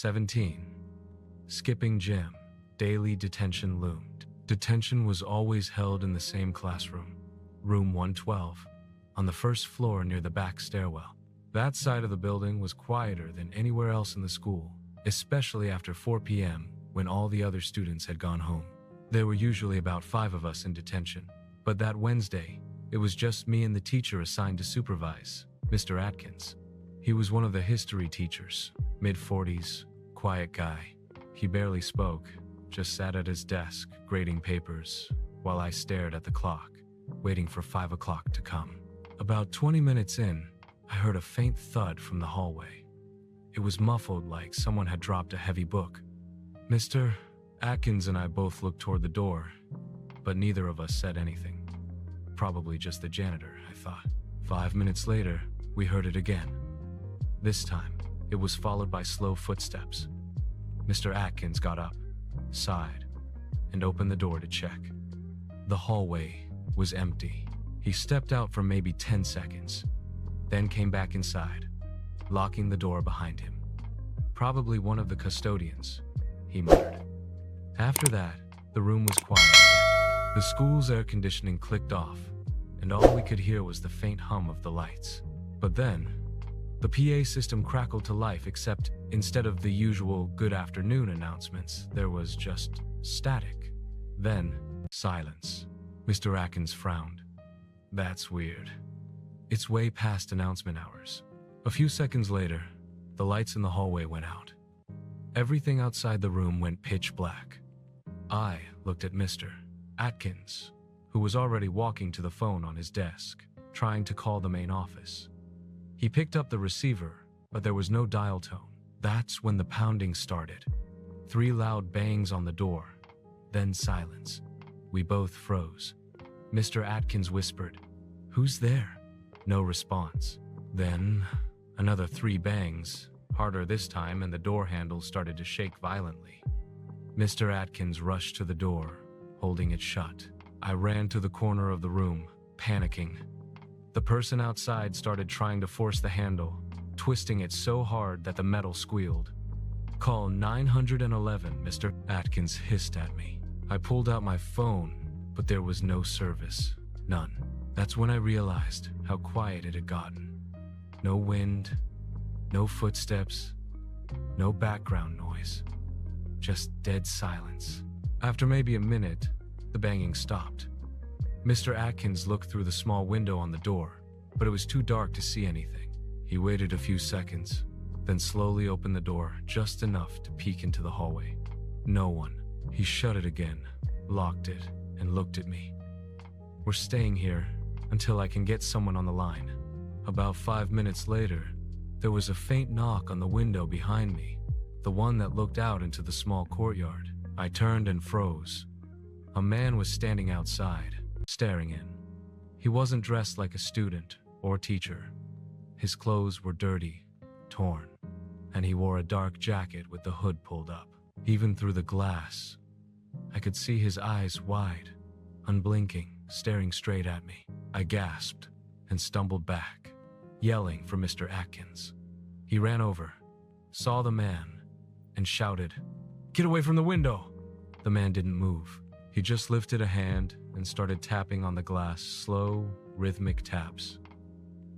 17. Skipping gym. Daily detention loomed. Detention was always held in the same classroom, room 112, on the first floor near the back stairwell. That side of the building was quieter than anywhere else in the school, especially after 4 p.m. when all the other students had gone home. There were usually about 5 of us in detention, but that Wednesday, it was just me and the teacher assigned to supervise, Mr. Atkins. He was one of the history teachers, mid-40s, quiet guy. He barely spoke, just sat at his desk, grading papers, while I stared at the clock, waiting for 5 o'clock to come. About 20 minutes in, I heard a faint thud from the hallway. It was muffled like someone had dropped a heavy book. Mr. Atkins and I both looked toward the door, but neither of us said anything. Probably just the janitor, I thought. 5 minutes later, we heard it again. This time, it was followed by slow footsteps. Mr. Atkins got up, sighed, and opened the door to check. The hallway was empty. He stepped out for maybe 10 seconds, then came back inside, locking the door behind him. Probably one of the custodians, he muttered. After that, the room was quiet again. The school's air conditioning clicked off, and all we could hear was the faint hum of the lights. But then, the PA system crackled to life, except instead of the usual good afternoon announcements, there was just static. Then, silence. Mr. Atkins frowned. That's weird. It's way past announcement hours. A few seconds later, the lights in the hallway went out. Everything outside the room went pitch black. I looked at Mr. Atkins, who was already walking to the phone on his desk, trying to call the main office. He picked up the receiver, but there was no dial tone. That's when the pounding started. 3 loud bangs on the door, then silence. We both froze. Mr. Atkins whispered, "Who's there?" No response. Then, another 3 bangs, harder this time, and the door handle started to shake violently. Mr. Atkins rushed to the door, holding it shut. I ran to the corner of the room, panicking. The person outside started trying to force the handle, twisting it so hard that the metal squealed. "Call 911, Mr. Atkins hissed at me. I pulled out my phone, but there was no service. None. That's when I realized how quiet it had gotten. No wind, no footsteps, no background noise. Just dead silence. After maybe a minute, the banging stopped. Mr. Atkins looked through the small window on the door, but it was too dark to see anything. He waited a few seconds, then slowly opened the door just enough to peek into the hallway. No one. He shut it again, locked it, and looked at me. "We're staying here until I can get someone on the line." About 5 minutes later, there was a faint knock on the window behind me, the one that looked out into the small courtyard. I turned and froze. A man was standing outside, staring in. He wasn't dressed like a student or teacher. His clothes were dirty, torn, and he wore a dark jacket with the hood pulled up. Even through the glass, I could see his eyes wide, unblinking, staring straight at me. I gasped and stumbled back, yelling for Mr. Atkins. He ran over, saw the man, and shouted, "Get away from the window!" The man didn't move. He just lifted a hand and started tapping on the glass, slow, rhythmic taps.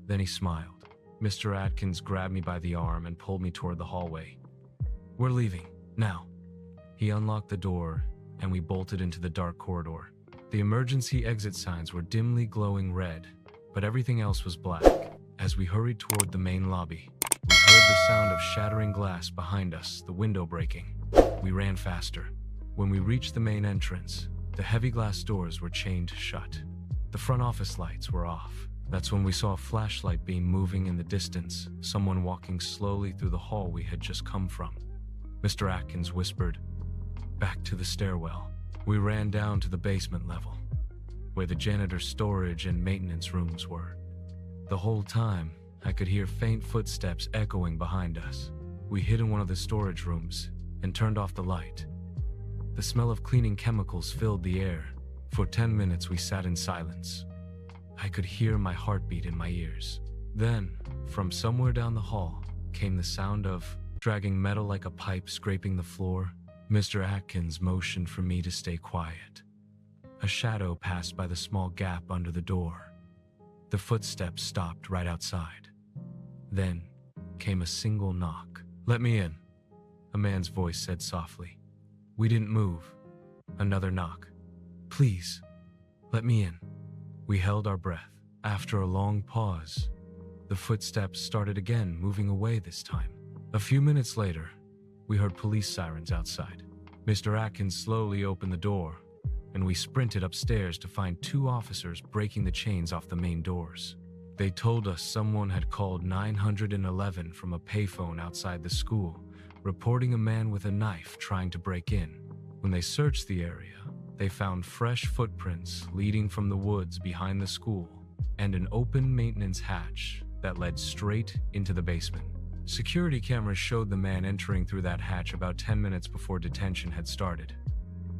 Then he smiled. Mr. Atkins grabbed me by the arm and pulled me toward the hallway. "We're leaving, now." He unlocked the door, and we bolted into the dark corridor. The emergency exit signs were dimly glowing red, but everything else was black. As we hurried toward the main lobby, we heard the sound of shattering glass behind us, the window breaking. We ran faster. When we reached the main entrance, the heavy glass doors were chained shut. The front office lights were off. That's when we saw a flashlight beam moving in the distance, someone walking slowly through the hall we had just come from. Mr. Atkins whispered, "Back to the stairwell." We ran down to the basement level, where the janitor's storage and maintenance rooms were. The whole time, I could hear faint footsteps echoing behind us. We hid in one of the storage rooms and turned off the light. The smell of cleaning chemicals filled the air. For 10 minutes we sat in silence. I could hear my heartbeat in my ears. Then, from somewhere down the hall, came the sound of dragging metal like a pipe scraping the floor. Mr. Atkins motioned for me to stay quiet. A shadow passed by the small gap under the door. The footsteps stopped right outside. Then came a single knock. "Let me in," a man's voice said softly. We didn't move. Another knock. "Please, let me in." We held our breath. After a long pause, the footsteps started again, moving away this time. A few minutes later, we heard police sirens outside. Mr. Atkins slowly opened the door, and we sprinted upstairs to find 2 officers breaking the chains off the main doors. They told us someone had called 911 from a payphone outside the school, reporting a man with a knife trying to break in. When they searched the area, they found fresh footprints leading from the woods behind the school and an open maintenance hatch that led straight into the basement. Security cameras showed the man entering through that hatch about 10 minutes before detention had started.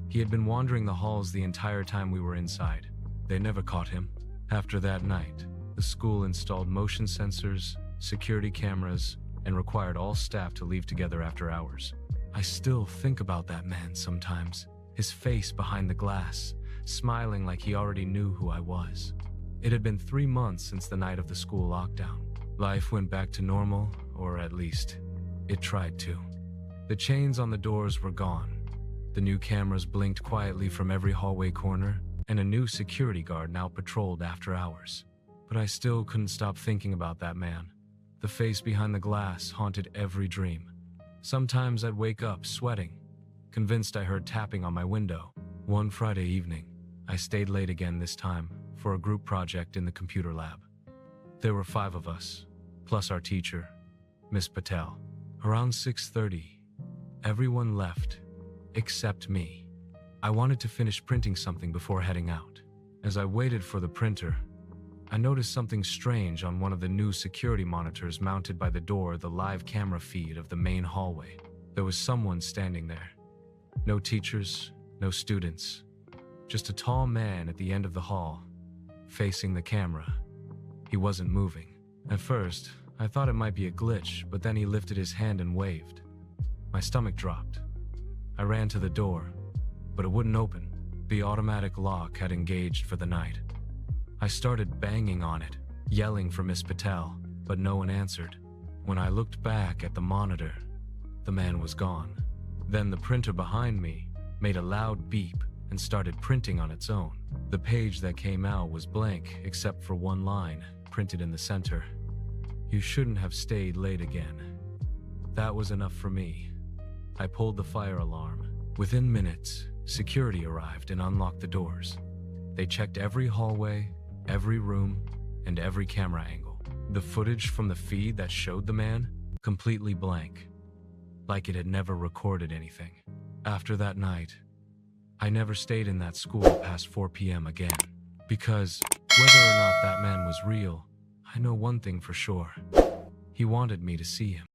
He had been wandering the halls the entire time we were inside. They never caught him. After that night, the school installed motion sensors, security cameras, and required all staff to leave together after hours. I still think about that man sometimes, his face behind the glass, smiling like he already knew who I was. It had been 3 months since the night of the school lockdown. Life went back to normal, or at least, it tried to. The chains on the doors were gone. The new cameras blinked quietly from every hallway corner, and a new security guard now patrolled after hours. But I still couldn't stop thinking about that man. The face behind the glass haunted every dream. Sometimes I'd wake up sweating, convinced I heard tapping on my window. One Friday evening, I stayed late again this time for a group project in the computer lab. There were 5 of us, plus our teacher, Miss Patel. Around 6:30, everyone left, except me. I wanted to finish printing something before heading out. As I waited for the printer, I noticed something strange on one of the new security monitors mounted by the door, the live camera feed of the main hallway. There was someone standing there. No teachers, no students, just a tall man at the end of the hall, facing the camera. He wasn't moving. At first, I thought it might be a glitch, but then he lifted his hand and waved. My stomach dropped. I ran to the door, but it wouldn't open. The automatic lock had engaged for the night. I started banging on it, yelling for Miss Patel, but no one answered. When I looked back at the monitor, the man was gone. Then the printer behind me made a loud beep and started printing on its own. The page that came out was blank except for one line printed in the center. "You shouldn't have stayed late again." That was enough for me. I pulled the fire alarm. Within minutes, security arrived and unlocked the doors. They checked every hallway, every room, and every camera angle. The footage from the feed that showed the man, completely blank, like it had never recorded anything. After that night, I never stayed in that school past 4 p.m. again. Because whether or not that man was real, I know one thing for sure. He wanted me to see him.